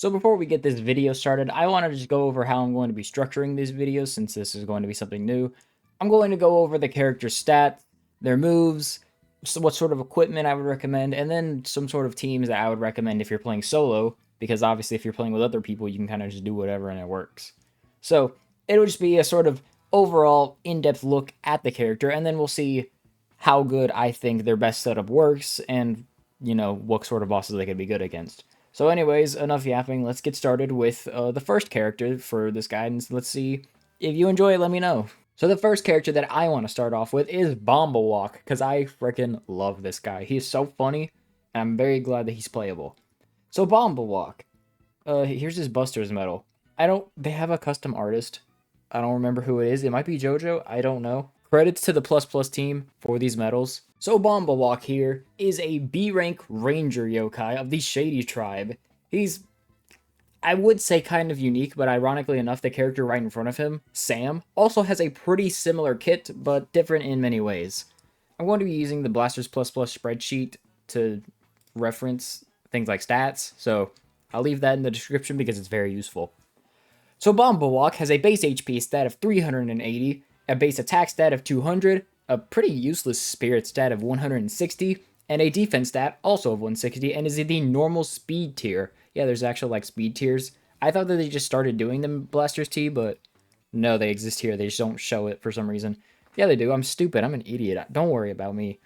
So before we get this video started, I want to just go over how I'm going to be structuring these videos since this is going to be something new. I'm going to go over the character's stats, their moves, so what sort of equipment I would recommend, and then some sort of teams that I would recommend if you're playing solo, because obviously if you're playing with other people, you can kind of just do whatever and it works. So it'll just be a sort of overall in-depth look at the character, and then we'll see how good I think their best setup works and, what sort of bosses they could be good against. So anyways, enough yapping. Let's get started with the first character for this guidance. Let's see if you enjoy it, let me know. So the first character that I want to start off with is Bomblewok, because I freaking love this guy. He is so funny, and I'm very glad that he's playable. So Bomblewok, here's his Buster's medal. They have a custom artist. I don't remember who it is. It might be JoJo, I don't know. Credits to the Plus Plus team for these medals. So Bomblewok here is a B-rank ranger yokai of the Shady tribe. He's, I would say, kind of unique, but ironically enough, the character right in front of him, Sam, also has a pretty similar kit, but different in many ways. I'm going to be using the Blasters Spreadsheet to reference things like stats, so I'll leave that in the description because it's very useful. So Bomblewok has a base HP stat of 380, a base attack stat of 200, a pretty useless spirit stat of 160, and a defense stat also of 160, and is in the normal speed tier. Yeah, there's actual speed tiers. I thought that they just started doing them Blasters T, but no, they exist here. They just don't show it for some reason. Yeah, they do. I'm stupid. I'm an idiot. Don't worry about me.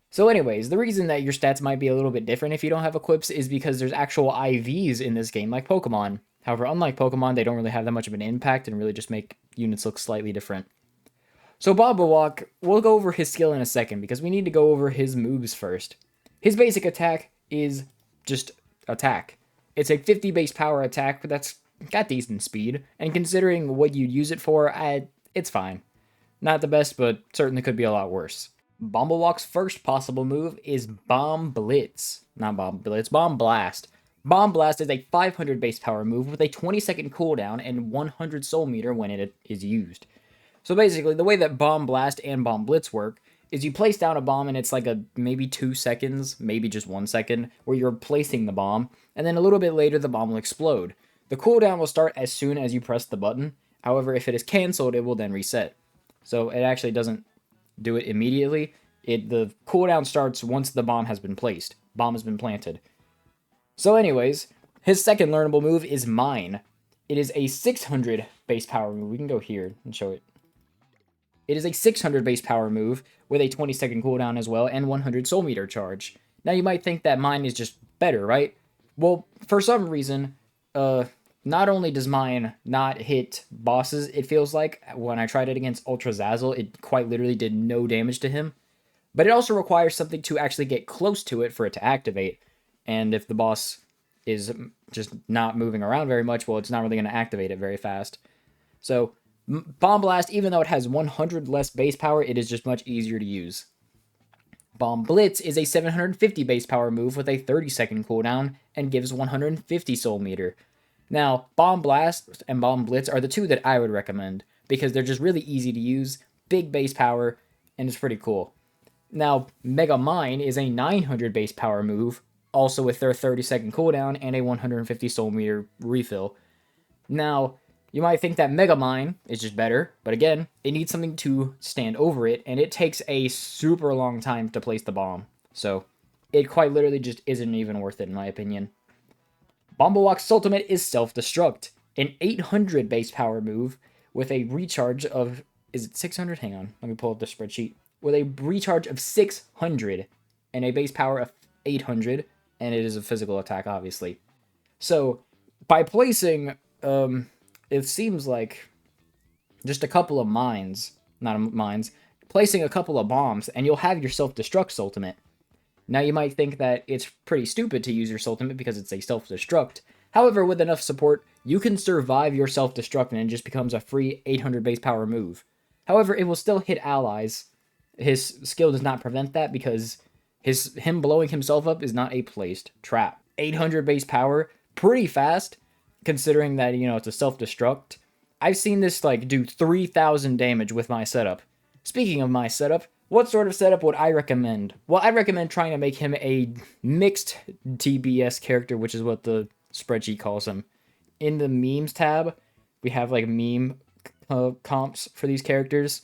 So anyways, the reason that your stats might be a little bit different if you don't have equips is because there's actual IVs in this game, like Pokemon. However, unlike Pokemon, they don't really have that much of an impact and really just make units look slightly different. So Bomblewok, we'll go over his skill in a second because we need to go over his moves first. His basic attack is just attack. It's a 50 base power attack, but that's got decent speed, and considering what you'd use it for, it's fine. Not the best, but certainly could be a lot worse. Bomblewok's first possible move is Bomb Blitz. Not Bomb Blitz, Bomb Blast. Bomb Blast is a 500 base power move with a 20-second cooldown and 100 soul meter when it is used. So basically, the way that Bomb Blast and Bomb Blitz work is you place down a bomb and it's like maybe 2 seconds, maybe just 1 second, where you're placing the bomb, and then a little bit later the bomb will explode. The cooldown will start as soon as you press the button. However, if it is cancelled, it will then reset. So it actually doesn't do it immediately. The cooldown starts once the bomb has been placed. Bomb has been planted. So anyways, his second learnable move is Mine. It is a 600 base power move. We can go here and show it. It is a 600 base power move with a 20-second cooldown as well and 100 soul meter charge. Now you might think that Mine is just better, right? Well, for some reason, not only does Mine not hit bosses, it feels like, when I tried it against Ultra Zazzle, it quite literally did no damage to him. But it also requires something to actually get close to it for it to activate. And if the boss is just not moving around very much, well, it's not really going to activate it very fast. So Bomb Blast, even though it has 100 less base power, it is just much easier to use. Bomb Blitz is a 750 base power move with a 30-second cooldown and gives 150 soul meter. Now, Bomb Blast and Bomb Blitz are the two that I would recommend because they're just really easy to use, big base power, and it's pretty cool. Now, Mega Mine is a 900 base power move, also with their 30-second cooldown and a 150 soul meter refill. Now, you might think that Mega Mine is just better, but again, it needs something to stand over it, and it takes a super long time to place the bomb. So, it quite literally just isn't even worth it in my opinion. Bomblewok's ultimate is Self-Destruct, an 800 base power move with a recharge of, is it 600? Hang on, let me pull up the spreadsheet. With a recharge of 600 and a base power of 800, and it is a physical attack, obviously. So, by placing, it seems like just a couple of placing a couple of bombs, and you'll have your Self-Destruct ultimate. Now, you might think that it's pretty stupid to use your ultimate because it's a Self-Destruct. However, with enough support, you can survive your Self-Destruct and it just becomes a free 800 base power move. However, it will still hit allies. His skill does not prevent that because him blowing himself up is not a placed trap. 800 base power, pretty fast, considering that, it's a Self-Destruct. I've seen this, do 3,000 damage with my setup. Speaking of my setup, what sort of setup would I recommend? Well, I recommend trying to make him a mixed TBS character, which is what the Spreadsheet calls them. In the memes tab, we have like meme comps for these characters,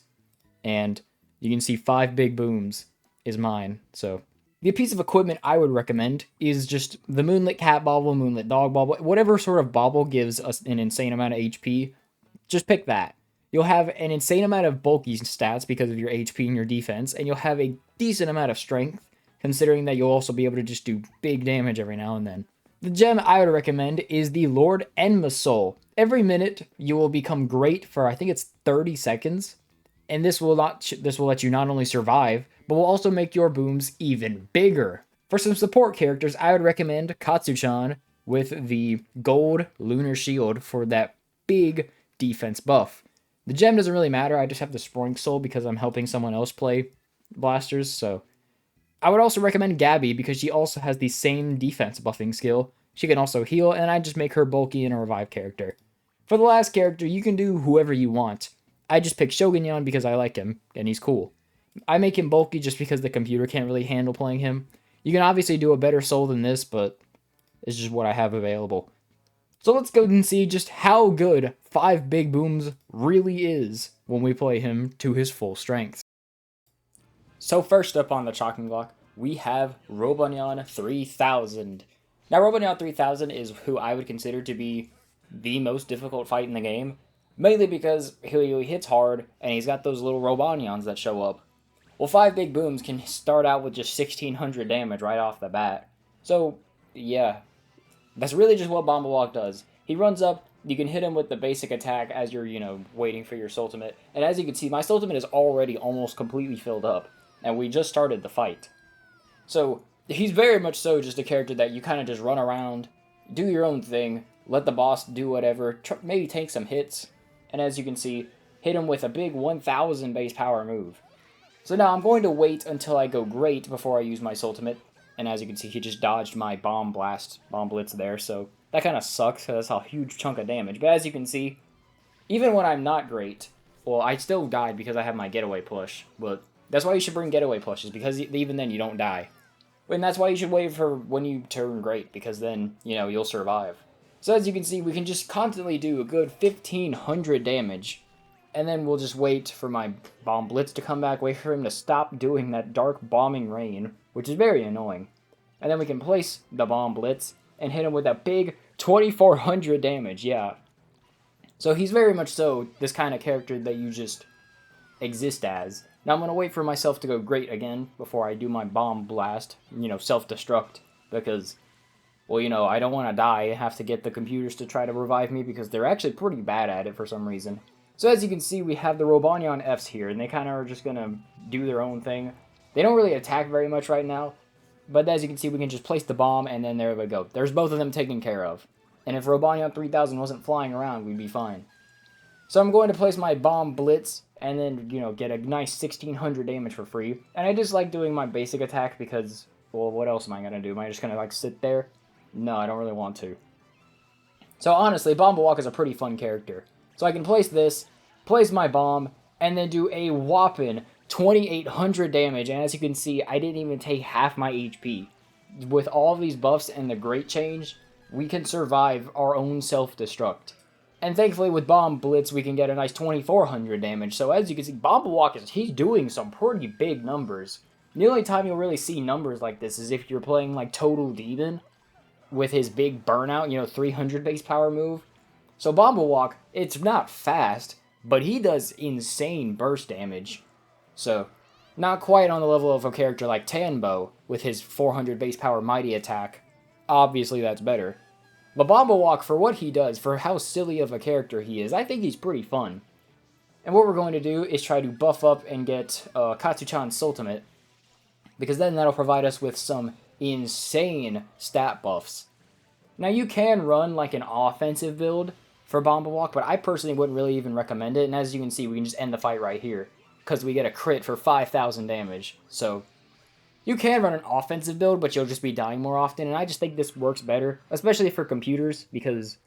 and you can see 5 big booms is mine. So the piece of equipment I would recommend is just the Moonlit Cat Bauble, Moonlit Dog Bauble, whatever sort of bauble gives us an insane amount of HP, just pick that. You'll have an insane amount of bulky stats because of your HP and your defense, and you'll have a decent amount of strength, considering that you'll also be able to just do big damage every now and then. The gem I would recommend is the Lord Enma Soul. Every minute, you will become great for, I think it's 30 seconds, and this will let you not only survive, but will also make your booms even bigger. For some support characters, I would recommend Katsu-chan with the gold lunar shield for that big defense buff. The gem doesn't really matter, I just have the Sproink Soul because I'm helping someone else play Blasters, so. I would also recommend Gabby because she also has the same defense buffing skill. She can also heal, and I just make her bulky and a revive character. For the last character, you can do whoever you want. I just pick Shogun because I like him, and he's cool. I make him bulky just because the computer can't really handle playing him. You can obviously do a better soul than this, but it's just what I have available. So let's go and see just how good 5 Big Booms really is when we play him to his full strength. So first up on the chopping block, we have Robonyan 3000. Now Robonyan 3000 is who I would consider to be the most difficult fight in the game, mainly because he hits hard and he's got those little Robonyans that show up. Well, 5 Big Booms can start out with just 1600 damage right off the bat. So, yeah, that's really just what Bomblewok does. He runs up, you can hit him with the basic attack as you're, waiting for your Sultimate. And as you can see, my Sultimate is already almost completely filled up, and we just started the fight. So, he's very much so just a character that you kind of just run around, do your own thing, let the boss do whatever, maybe take some hits, and as you can see, hit him with a big 1000 base power move. So now I'm going to wait until I go great before I use my Sultimate, and as you can see, he just dodged my Bomb Blitz there, so that kind of sucks, because that's a huge chunk of damage. But as you can see, even when I'm not great, well, I still died because I have my Getaway Push, but that's why you should bring Getaway Pushes, because even then you don't die. And that's why you should wait for when you turn great, because then, you'll survive. So as you can see, we can just constantly do a good 1500 damage, and then we'll just wait for my Bomb Blitz to come back, wait for him to stop doing that dark bombing rain, which is very annoying. And then we can place the Bomb Blitz and hit him with a big 2400 damage, yeah. So he's very much so this kind of character that you just exist as. Now I'm going to wait for myself to go great again before I do my Bomb Blast, self-destruct, because, well, I don't want to die and have to get the computers to try to revive me because they're actually pretty bad at it for some reason. So as you can see, we have the Robonyan Fs here, and they kind of are just going to do their own thing. They don't really attack very much right now, but as you can see, we can just place the bomb, and then there we go. There's both of them taken care of. And if Robonyan 3000 wasn't flying around, we'd be fine. So I'm going to place my Bomb Blitz, and then, get a nice 1600 damage for free. And I just like doing my basic attack because, well, what else am I going to do? Am I just going to, sit there? No, I don't really want to. So honestly, Bomblewok is a pretty fun character. So I can place this, place my bomb, and then do a whopping 2800 damage. And as you can see, I didn't even take half my HP. With all of these buffs and the Great Change, we can survive our own self-destruct. And thankfully with Bomb Blitz, we can get a nice 2400 damage. So as you can see, Bomblewok he's doing some pretty big numbers. The only time you'll really see numbers like this is if you're playing like Total Demon with his big burnout, 300 base power move. So Bomblewok, it's not fast, but he does insane burst damage. So, not quite on the level of a character like Tanbo with his 400 base power mighty attack. Obviously that's better. But Bomblewok, for what he does, for how silly of a character he is, I think he's pretty fun. And what we're going to do is try to buff up and get Katsu-chan's Ultimate, because then that'll provide us with some insane stat buffs. Now you can run like an offensive build for Bomblewok, but I personally wouldn't really even recommend it, and as you can see, we can just end the fight right here, because we get a crit for 5000 damage. So you can run an offensive build, but you'll just be dying more often, and I just think this works better, especially for computers, because,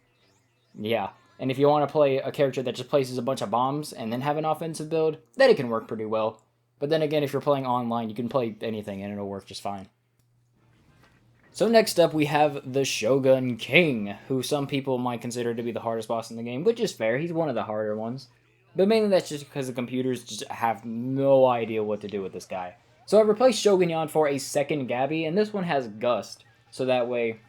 yeah. And if you want to play a character that just places a bunch of bombs and then have an offensive build, then it can work pretty well. But then again, if you're playing online, you can play anything and it'll work just fine. So next up we have the Shogun King, who some people might consider to be the hardest boss in the game, which is fair. He's one of the harder ones. But mainly that's just because the computers just have no idea what to do with this guy. So I replaced Shogunyan for a second Gabby, and this one has Gust. So that way,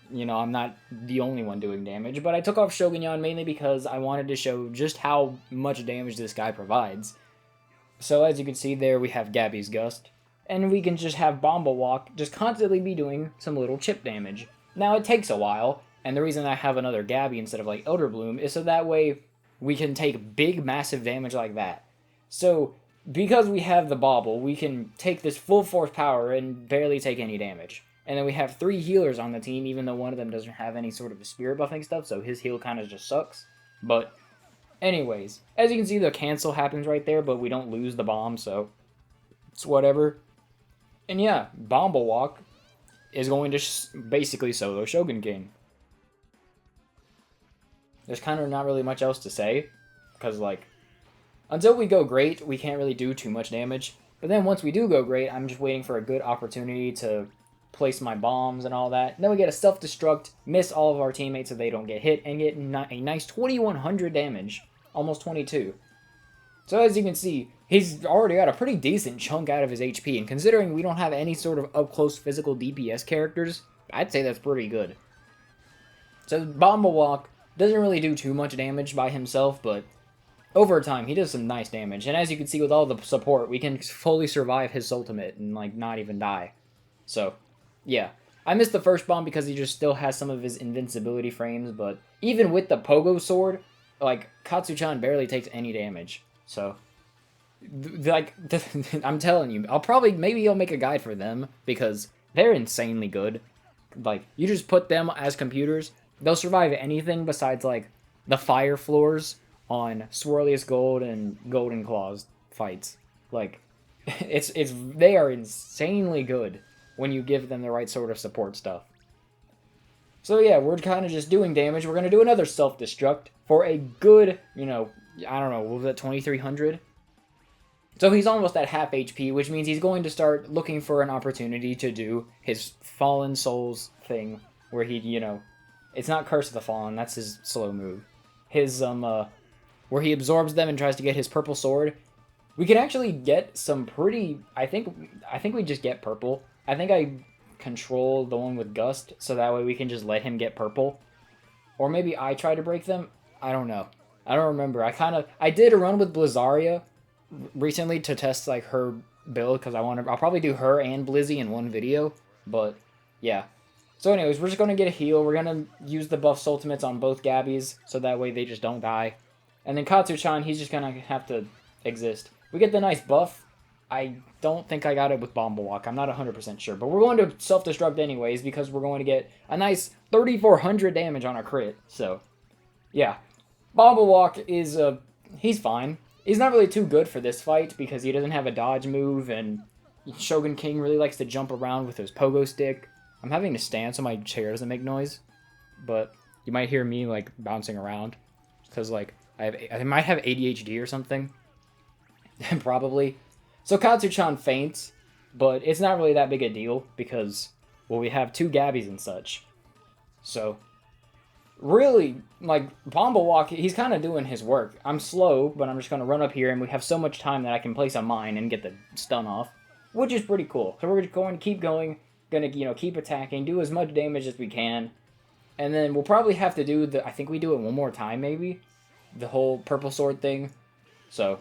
you know, I'm not the only one doing damage. But I took off Shogunyan mainly because I wanted to show just how much damage this guy provides. So as you can see there, we have Gabby's Gust. And we can just have Bomblewok just constantly be doing some little chip damage. Now, it takes a while, and the reason I have another Gabby instead of, like, Elder Bloom is so that way we can take big, massive damage like that. So, because we have the Bobble, we can take this full force power and barely take any damage. And then we have 3 healers on the team, even though one of them doesn't have any sort of spirit buffing stuff, so his heal kind of just sucks. But, anyways, as you can see, the cancel happens right there, but we don't lose the bomb, so it's whatever. And yeah, Bomblewok is going to basically solo Shogun King. There's kind of not really much else to say, because, like, until we go great, we can't really do too much damage. But then once we do go great, I'm just waiting for a good opportunity to place my bombs and all that. And then we get a self-destruct, miss all of our teammates so they don't get hit, and get a nice 2100 damage, almost 22. So as you can see, he's already got a pretty decent chunk out of his HP, and considering we don't have any sort of up-close physical DPS characters, I'd say that's pretty good. So Bomblewok doesn't really do too much damage by himself, but over time, he does some nice damage. And as you can see with all the support, we can fully survive his ultimate and, like, not even die. So, yeah. I missed the first bomb because he just still has some of his invincibility frames, but even with the Pogo Sword, like, Katsu-chan barely takes any damage. So, like, I'm telling you, maybe I'll make a guide for them, because they're insanely good. Like, you just put them as computers, they'll survive anything besides, like, the fire floors on Swirliest Gold and Golden Claws fights. Like, they are insanely good when you give them the right sort of support stuff. So yeah, we're kind of just doing damage. We're going to do another self-destruct for a good, you know, I don't know, what was that, 2300? So he's almost at half HP, which means he's going to start looking for an opportunity to do his Fallen Souls thing, where he, you know, it's not Curse of the Fallen, that's his slow move. His, where he absorbs them and tries to get his purple sword. We can actually get some pretty, I think we just get purple. I think I control the one with Gust, so that way we can just let him get purple. Or maybe I try to break them. I don't know. I don't remember. I did a run with Blizzaria recently to test, like, her build, because I'll probably do her and Blizzy in one video, but yeah. So anyways, we're just going to get a heal. We're going to use the buffs ultimates on both Gabbies, so that way they just don't die. And then Katsu-chan, he's just going to have to exist. We get the nice buff. I don't think I got it with Bomblewok. I'm not 100% sure. But we're going to self-destruct anyways, because we're going to get a nice 3,400 damage on a crit. So, yeah. Bomblewok is, he's fine. He's not really too good for this fight, because he doesn't have a dodge move, and Shogun King really likes to jump around with his pogo stick. I'm having to stand so my chair doesn't make noise, but you might hear me, like, bouncing around, because, like, I might have ADHD or something. Probably. So Katsu-chan faints, but it's not really that big a deal, because, well, we have 2 Gabbies and such. So, really, like, Bomblewok, he's kind of doing his work. I'm slow, but I'm just going to run up here, and we have so much time that I can place a mine and get the stun off, which is pretty cool. So we're just going to keep going, going to, you know, keep attacking, do as much damage as we can, and then we'll probably have to do I think we do it one more time, maybe? The whole purple sword thing. So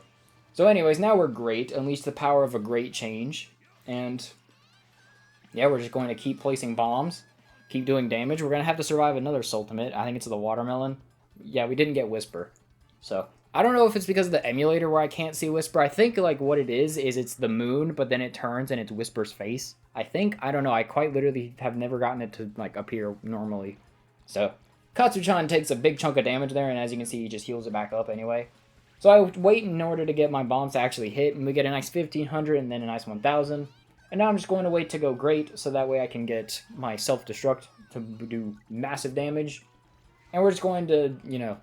anyways, now we're great. Unleash the power of a great change. And yeah, we're just going to keep placing bombs. Keep doing damage. We're going to have to survive another ultimate. I think it's the watermelon. Yeah, we didn't get Whisper. So, I don't know if it's because of the emulator where I can't see Whisper. I think, like, what it is it's the moon, but then it turns and it's Whisper's face. I think. I don't know. I quite literally have never gotten it to, like, appear normally. So, Katsu-chan takes a big chunk of damage there, and as you can see, he just heals it back up anyway. So I wait in order to get my bombs to actually hit, and we get a nice 1,500 and then a nice 1,000. And now I'm just going to wait to go great, so that way I can get my self-destruct to do massive damage. And we're just going to, you know,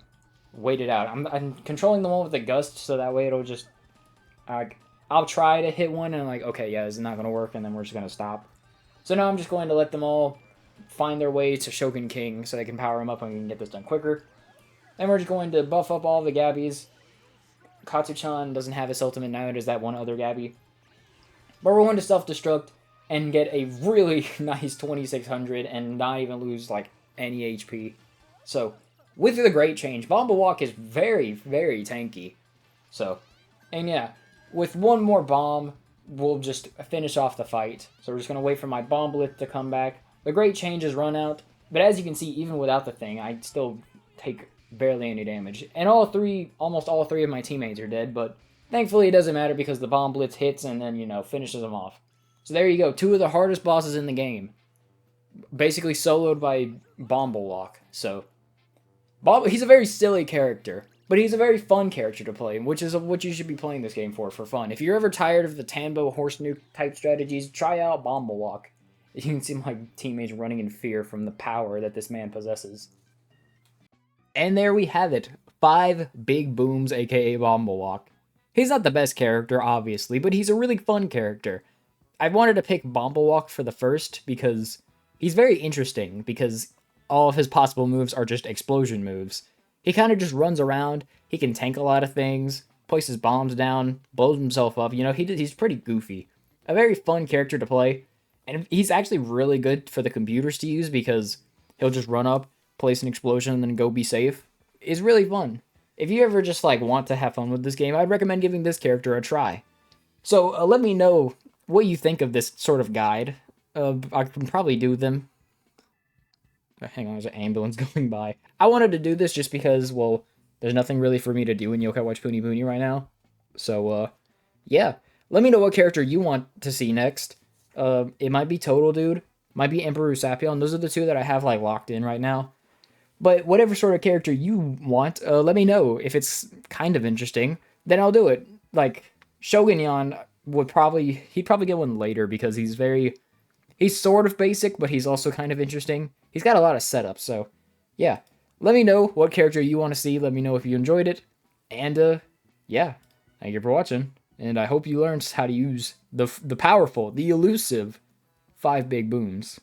wait it out. I'm controlling the one with the Gust, so that way it'll just... I'll try to hit one, and I'm like, okay, yeah, this is not going to work, and then we're just going to stop. So now I'm just going to let them all find their way to Shogun King so they can power him up and we can get this done quicker. Then we're just going to buff up all the Gabbies. Katsu-chan doesn't have his ultimate, neither does that one other Gabby. But we're going to self-destruct and get a really nice 2600 and not even lose like any HP. So, with the Great Change, Bomblewok is very, very tanky. So, and yeah, with one more bomb, we'll just finish off the fight. So we're just going to wait for my Bomb Blitz to come back. The Great Change is run out, but as you can see, even without the thing, I still take barely any damage. And almost all three of my teammates are dead, but thankfully it doesn't matter because the Bomb Blitz hits and then, you know, finishes them off. So there you go, 2 of the hardest bosses in the game. Basically soloed by Bomblewok. So, he's a very silly character, but he's a very fun character to play, which is what you should be playing this game for fun. If you're ever tired of the Tanbo horse nuke type strategies, try out Bomblewok. You can see my teammates running in fear from the power that this man possesses. And there we have it. 5 big booms, aka Bomblewok. He's not the best character, obviously, but he's a really fun character. I wanted to pick Bomblewok for the first because he's very interesting, because all of his possible moves are just explosion moves. He kind of just runs around, he can tank a lot of things, places bombs down, blows himself up, you know, he's pretty goofy. A very fun character to play, and he's actually really good for the computers to use because he'll just run up, place an explosion, and then go be safe. It's really fun. If you ever just like want to have fun with this game, I'd recommend giving this character a try. So let me know what you think of this sort of guide. I can probably do them. Hang on, there's an ambulance going by. I wanted to do this just because, well, there's nothing really for me to do in Yokai Watch Puni Puni right now. So, yeah. Let me know what character you want to see next. It might be Total Dude, might be Emperor Usapion. Those are the 2 that I have, like, locked in right now. But whatever sort of character you want, let me know. If it's kind of interesting, then I'll do it. Like, Shogunyan he'd probably get one later because he's sort of basic, but he's also kind of interesting. He's got a lot of setup, so yeah. Let me know what character you want to see. Let me know if you enjoyed it. And yeah, thank you for watching. And I hope you learned how to use the powerful, the elusive 5 big booms.